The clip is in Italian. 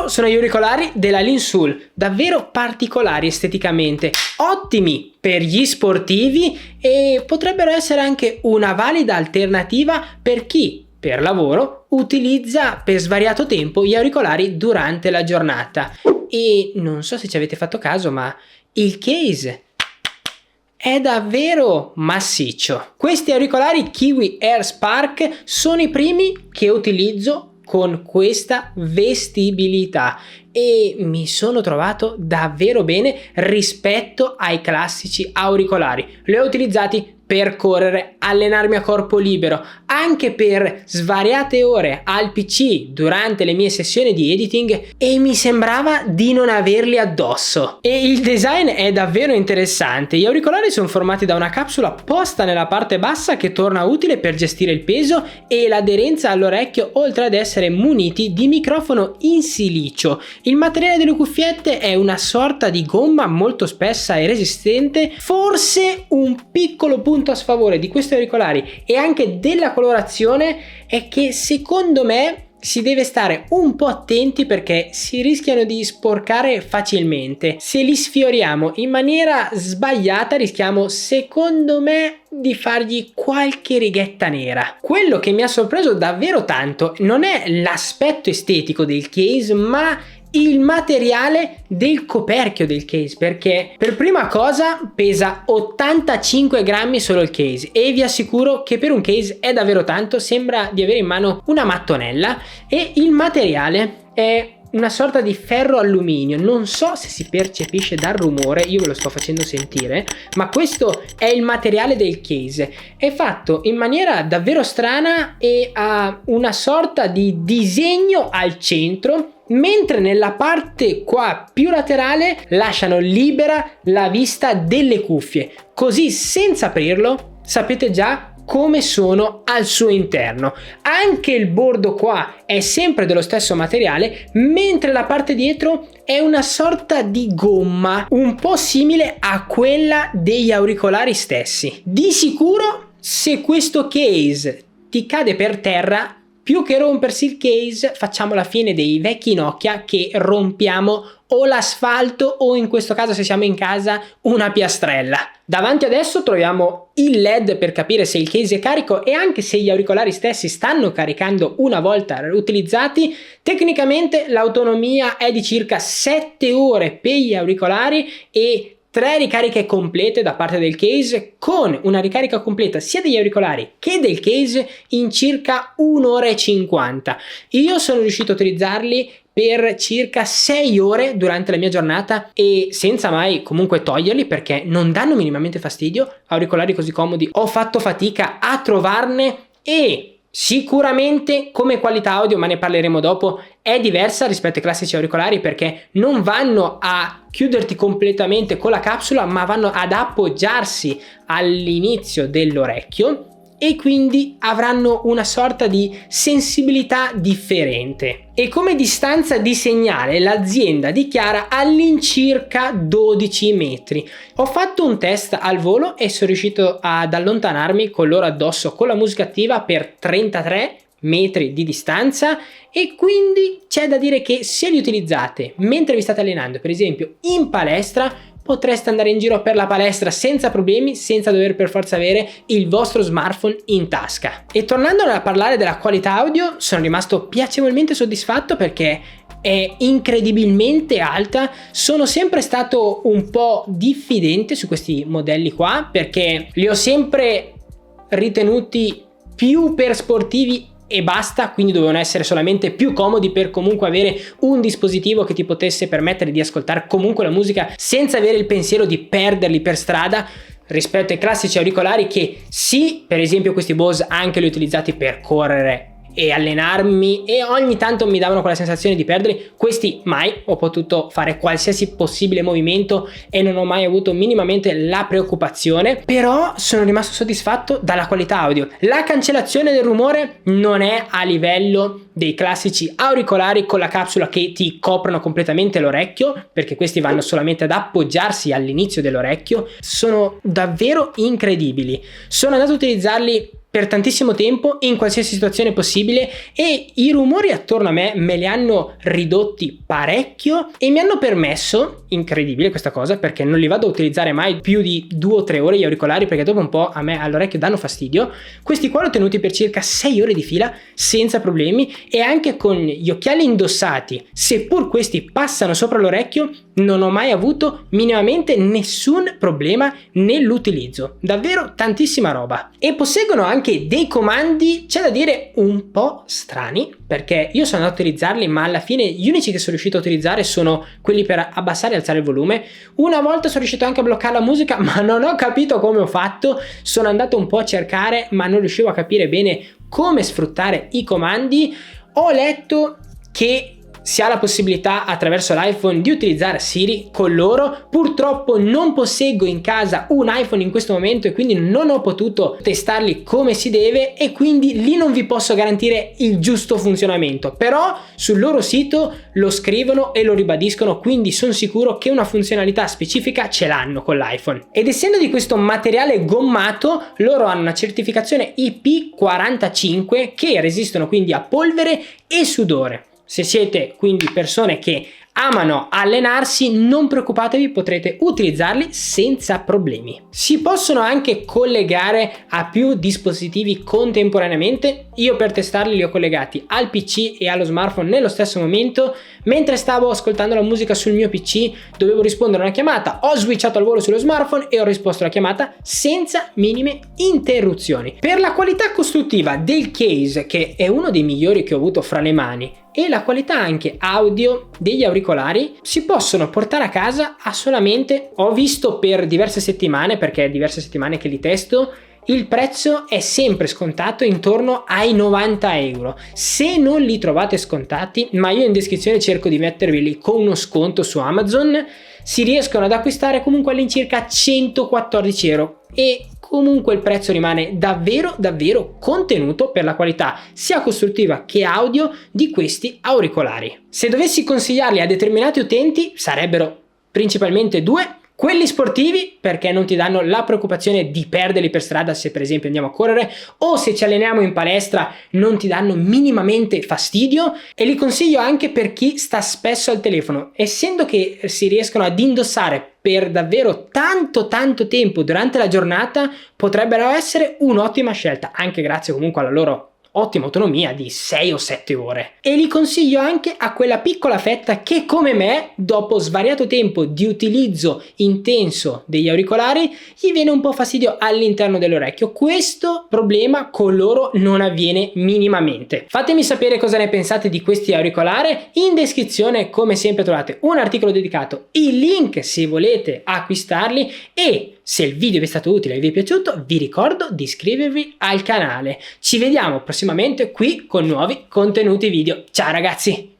Loro sono gli auricolari della Linsoul, davvero particolari esteticamente, ottimi per gli sportivi e potrebbero essere anche una valida alternativa per chi per lavoro utilizza per svariato tempo gli auricolari durante la giornata. E non so se ci avete fatto caso, ma il case è davvero massiccio. Questi auricolari Kiwi Air Spark sono i primi che utilizzo con questa vestibilità e mi sono trovato davvero bene rispetto ai classici auricolari. Li ho utilizzati per correre, allenarmi a corpo libero, anche per svariate ore al PC durante le mie sessioni di editing e mi sembrava di non averli addosso. E il design è davvero interessante. Gli auricolari sono formati da una capsula posta nella parte bassa che torna utile per gestire il peso e l'aderenza all'orecchio, oltre ad essere muniti di microfono in silicio. Il materiale delle cuffiette è una sorta di gomma molto spessa e resistente. Forse un piccolo punto a sfavore di questi auricolari e anche della colorazione è che secondo me si deve stare un po' attenti perché si rischiano di sporcare facilmente. Se li sfioriamo in maniera sbagliata rischiamo, secondo me, di fargli qualche righetta nera. Quello che mi ha sorpreso davvero tanto non è l'aspetto estetico del case, ma il materiale del coperchio del case, perché per prima cosa pesa 85 grammi solo il case e vi assicuro che per un case è davvero tanto, sembra di avere in mano una mattonella e il materiale è una sorta di ferro alluminio, non so se si percepisce dal rumore, io ve lo sto facendo sentire, ma questo è il materiale del case, è fatto in maniera davvero strana e ha una sorta di disegno al centro, mentre nella parte qua più laterale lasciano libera la vista delle cuffie, così senza aprirlo sapete già come sono al suo interno. Anche il bordo qua è sempre dello stesso materiale, mentre la parte dietro è una sorta di gomma un po' simile a quella degli auricolari stessi. Di sicuro se questo case ti cade per terra, più che rompersi il case facciamo la fine dei vecchi Nokia che rompiamo o l'asfalto o in questo caso se siamo in casa una piastrella. Davanti adesso troviamo il LED per capire se il case è carico e anche se gli auricolari stessi stanno caricando una volta utilizzati. Tecnicamente l'autonomia è di circa 7 ore per gli auricolari e 3 ricariche complete da parte del case, con una ricarica completa sia degli auricolari che del case in circa 1 ora e 50. Io sono riuscito a utilizzarli per circa 6 ore durante la mia giornata e senza mai comunque toglierli perché non danno minimamente fastidio. Auricolari così comodi ho fatto fatica a trovarne e sicuramente come qualità audio, ma ne parleremo dopo, è diversa rispetto ai classici auricolari perché non vanno a chiuderti completamente con la capsula ma vanno ad appoggiarsi all'inizio dell'orecchio e quindi avranno una sorta di sensibilità differente. E come distanza di segnale l'azienda dichiara all'incirca 12 metri. Ho fatto un test al volo e sono riuscito ad allontanarmi con loro addosso con la musica attiva per 33 metri di distanza e quindi c'è da dire che se li utilizzate mentre vi state allenando, per esempio in palestra, potreste andare in giro per la palestra senza problemi, senza dover per forza avere il vostro smartphone in tasca. E tornando a parlare della qualità audio, sono rimasto piacevolmente soddisfatto perché è incredibilmente alta. Sono sempre stato un po' diffidente su questi modelli qua perché li ho sempre ritenuti più per sportivi e basta, quindi dovevano essere solamente più comodi per comunque avere un dispositivo che ti potesse permettere di ascoltare comunque la musica senza avere il pensiero di perderli per strada, rispetto ai classici auricolari che sì, per esempio questi Bose anche li ho utilizzati per correre e allenarmi e ogni tanto mi davano quella sensazione di perderli. Questi mai, ho potuto fare qualsiasi possibile movimento e non ho mai avuto minimamente la preoccupazione, però sono rimasto soddisfatto dalla qualità audio. La cancellazione del rumore non è a livello dei classici auricolari con la capsula che ti coprono completamente l'orecchio, perché questi vanno solamente ad appoggiarsi all'inizio dell'orecchio. Sono davvero incredibili. Sono andato a utilizzarli per tantissimo tempo in qualsiasi situazione possibile e i rumori attorno a me li hanno ridotti parecchio e mi hanno permesso, incredibile questa cosa perché non li vado a utilizzare mai più di 2 o 3 ore gli auricolari perché dopo un po' a me all'orecchio danno fastidio, questi qua l'ho tenuti per circa 6 ore di fila senza problemi e anche con gli occhiali indossati, seppur questi passano sopra l'orecchio, non ho mai avuto minimamente nessun problema nell'utilizzo, davvero tantissima roba. E posseggono anche dei comandi, c'è da dire, un po' strani, perché io sono andato a utilizzarli ma alla fine gli unici che sono riuscito a utilizzare sono quelli per abbassare e alzare il volume. Una volta sono riuscito anche a bloccare la musica ma non ho capito come ho fatto, sono andato un po' a cercare ma non riuscivo a capire bene come sfruttare i comandi. Ho letto che si ha la possibilità attraverso l'iPhone di utilizzare Siri con loro. Purtroppo non posseggo in casa un iPhone in questo momento e quindi non ho potuto testarli come si deve e quindi lì non vi posso garantire il giusto funzionamento, però sul loro sito lo scrivono e lo ribadiscono, quindi sono sicuro che una funzionalità specifica ce l'hanno con l'iPhone. Ed essendo di questo materiale gommato, loro hanno una certificazione IP45 che resistono quindi a polvere e sudore. Se siete quindi persone che amano allenarsi, non preoccupatevi, potrete utilizzarli senza problemi. Si possono anche collegare a più dispositivi contemporaneamente. Io per testarli li ho collegati al PC e allo smartphone nello stesso momento. Mentre stavo ascoltando la musica sul mio PC dovevo rispondere a una chiamata, ho switchato al volo sullo smartphone e ho risposto alla chiamata senza minime interruzioni. Per la qualità costruttiva del case, che è uno dei migliori che ho avuto fra le mani, e la qualità anche audio degli auricolari, si possono portare a casa a solamente, ho visto per diverse settimane, perché è diverse settimane che li testo, il prezzo è sempre scontato intorno ai 90 euro. Se non li trovate scontati, ma io in descrizione cerco di metterveli con uno sconto su Amazon, si riescono ad acquistare comunque all'incirca 114 euro e comunque il prezzo rimane davvero contenuto per la qualità sia costruttiva che audio di questi auricolari. Se dovessi consigliarli a determinati utenti sarebbero principalmente 2. Quelli sportivi, perché non ti danno la preoccupazione di perderli per strada se per esempio andiamo a correre o se ci alleniamo in palestra, non ti danno minimamente fastidio, e li consiglio anche per chi sta spesso al telefono, essendo che si riescono ad indossare per davvero tanto tempo durante la giornata, potrebbero essere un'ottima scelta, anche grazie comunque alla loro ottima autonomia di 6 o 7 ore. E li consiglio anche a quella piccola fetta che come me, dopo svariato tempo di utilizzo intenso degli auricolari, gli viene un po' fastidio all'interno dell'orecchio. Questo problema con loro non avviene minimamente. Fatemi sapere cosa ne pensate di questi auricolari. In descrizione come sempre trovate un articolo dedicato, il link se volete acquistarli, e se il video vi è stato utile e vi è piaciuto vi ricordo di iscrivervi al canale. Ci vediamo prossimamente qui con nuovi contenuti video. Ciao ragazzi!